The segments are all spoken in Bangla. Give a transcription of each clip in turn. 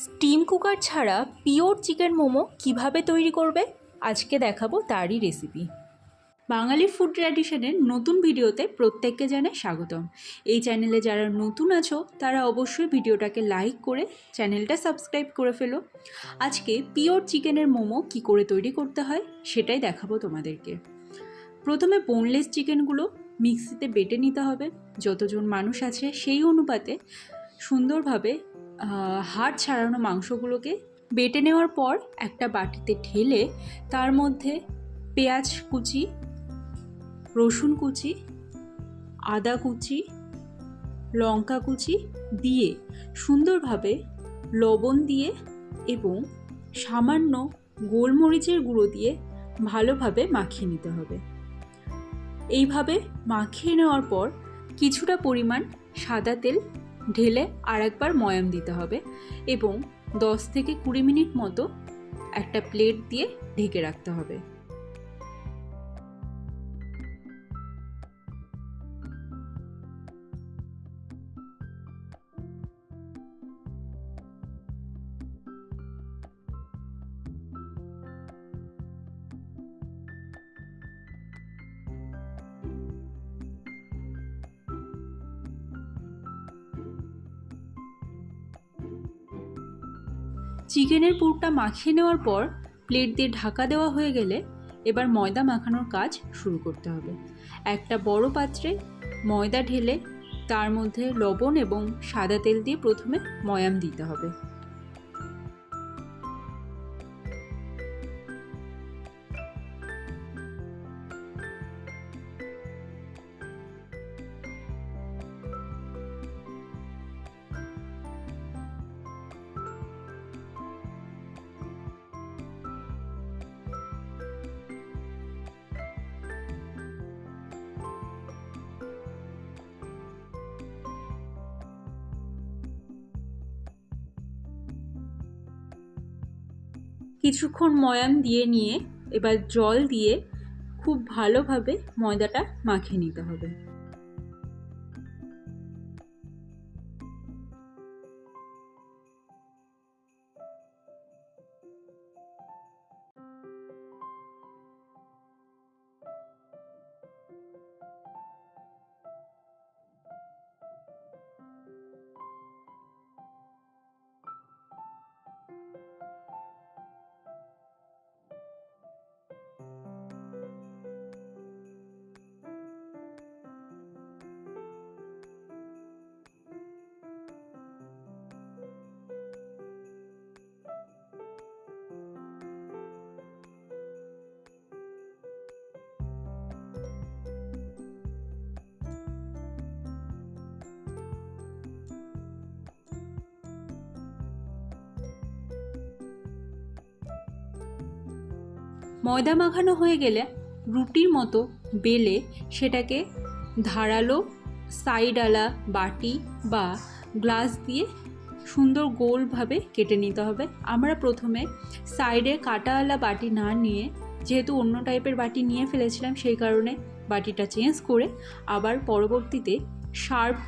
স্টিম কুকার ছাড়া পিওর চিকেন মোমো কিভাবে তৈরি করবে আজকে দেখাবো তারই রেসিপি। বাঙালি ফুড ট্র্যাডিশনের নতুন ভিডিওতে প্রত্যেককে জানাই স্বাগতম। এই চ্যানেলে যারা নতুন আছো তারা অবশ্যই ভিডিওটাকে লাইক করে চ্যানেলটা সাবস্ক্রাইব করে ফেলো। আজকে পিওর চিকেনের মোমো কি করে তৈরি করতে হয় সেটাই দেখাবো তোমাদেরকে। প্রথমে বোনলেস চিকেনগুলো মিক্সিতে বেটে নিতে হবে। যতজন মানুষ আছে সেই অনুপাতে সুন্দরভাবে হাড় ছাড়ানো মাংসগুলোকে বেটে নেওয়ার পর একটা বাটিতে ঢেলে তার মধ্যে পেঁয়াজ কুচি, রসুন কুচি, আদা কুচি, লঙ্কা কুচি দিয়ে সুন্দরভাবে লবণ দিয়ে এবং সামান্য গোলমরিচের গুঁড়ো দিয়ে ভালোভাবে মাখিয়ে নিতে হবে। এইভাবে মাখিয়ে নেওয়ার পর কিছুটা পরিমাণ সাদা তেল ঢেলে আরেকবার ময়াম দিতে হবে এবং 10 থেকে 20 মিনিট মতো একটা প্লেট দিয়ে ঢেকে রাখতে হবে। চিকেনের পুরটা মাখিয়ে নেওয়ার পর প্লেট দিয়ে ঢাকা দেওয়া হয়ে গেলে এবার ময়দা মাখানোর কাজ শুরু করতে হবে। একটা বড় পাত্রে ময়দা ঢেলে তার মধ্যে লবণ এবং সাদা তেল দিয়ে প্রথমে ময়াম দিতে হবে। কিছুক্ষণ ময়াম দিয়ে নিয়ে এবার জল দিয়ে খুব ভালোভাবে ময়দাটা মাখিয়ে নিতে হবে। ময়দা মাখানো হয়ে গেলে রুটির মতো বেলে সেটাকে ধারালো সাইডওয়ালা বাটি বা গ্লাস দিয়ে সুন্দর গোলভাবে কেটে নিতে হবে। আমরা প্রথমে সাইডে কাঁটাওয়ালা বাটি না নিয়ে, যেহেতু অন্য টাইপের বাটি নিয়ে ফেলেছিলাম সেই কারণে বাটিটা চেঞ্জ করে আবার পরবর্তীতে শার্প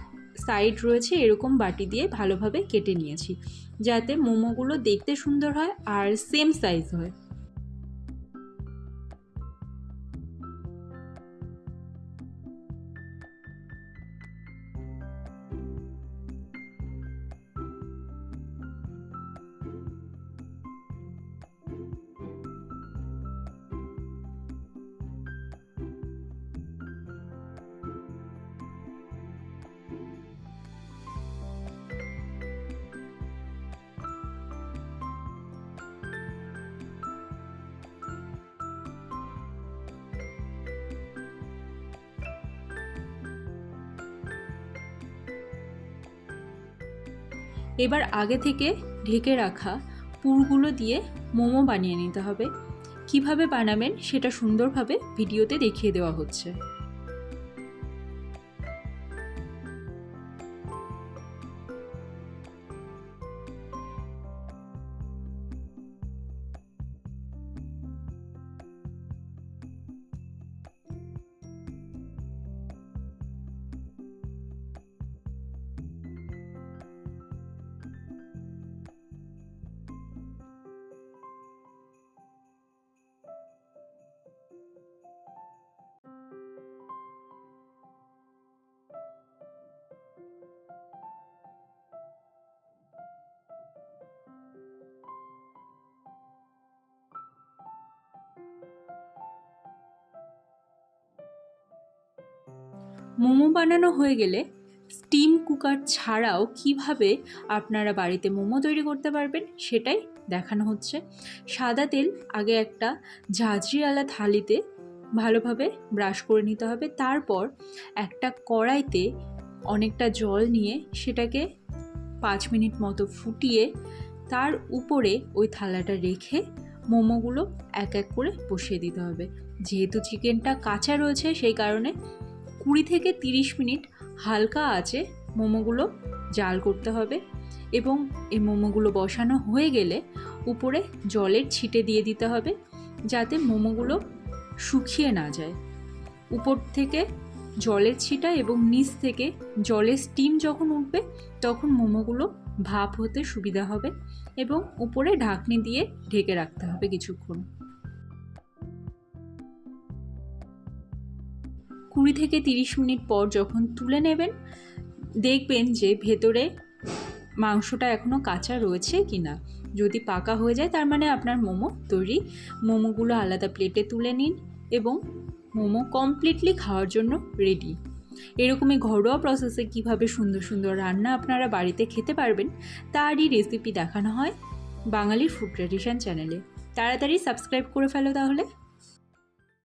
সাইড রয়েছে এরকম বাটি দিয়ে ভালোভাবে কেটে নিয়েছি, যাতে মোমোগুলো দেখতে সুন্দর হয় আর সেম সাইজ হয়। এবার আগে থেকে ঢেকে রাখা পুরগুলো দিয়ে মোমো বানিয়ে নিতে হবে। কিভাবে বানাবেন সেটা সুন্দরভাবে ভিডিওতে দেখিয়ে দেওয়া হচ্ছে। মোমো বানানো হয়ে গেলে স্টিম কুকার ছাড়াও কিভাবে আপনারা বাড়িতে মোমো তৈরি করতে পারবেন সেটাই দেখানো হচ্ছে। সাদা তেল আগে একটা ঝাঁঝরিওয়ালা থালিতে ভালোভাবে ব্রাশ করে নিতে হবে। তারপর একটা কড়াইতে অনেকটা জল নিয়ে সেটাকে 5 মিনিট মতো ফুটিয়ে তার উপরে ওই থালাটা রেখে মোমোগুলো এক এক করে বসিয়ে দিতে হবে। যেহেতু চিকেনটা কাঁচা রয়েছে সেই কারণে 20 থেকে 30 মিনিট হালকা আঁচে মোমোগুলো জাল করতে হবে এবং এই মোমোগুলো বসানো হয়ে গেলে উপরে জলের ছিটে দিয়ে দিতে হবে যাতে মোমোগুলো শুকিয়ে না যায়। উপর থেকে জলের ছিটা এবং নিচ থেকে জলের স্টিম যখন উঠবে তখন মোমোগুলো ভাপ হতে সুবিধা হবে এবং উপরে ঢাকনি দিয়ে ঢেকে রাখতে হবে কিছুক্ষণ। 20 থেকে 30 মিনিট পর যখন তুলে নেবেন দেখবেন যে ভেতরে মাংসটা এখনও কাঁচা রয়েছে কি না। যদি পাকা হয়ে যায় তার মানে আপনার মোমো তৈরি। মোমোগুলো আলাদা প্লেটে তুলে নিন এবং মোমো কমপ্লিটলি খাওয়ার জন্য রেডি। এরকমই ঘরোয়া প্রসেসে কীভাবে সুন্দর সুন্দর রান্না আপনারা বাড়িতে খেতে পারবেন তারই রেসিপি দেখানো হয় বাঙালির ফুড ট্র্যাডিশন চ্যানেলে। তাড়াতাড়ি সাবস্ক্রাইব করে ফেলো তাহলে।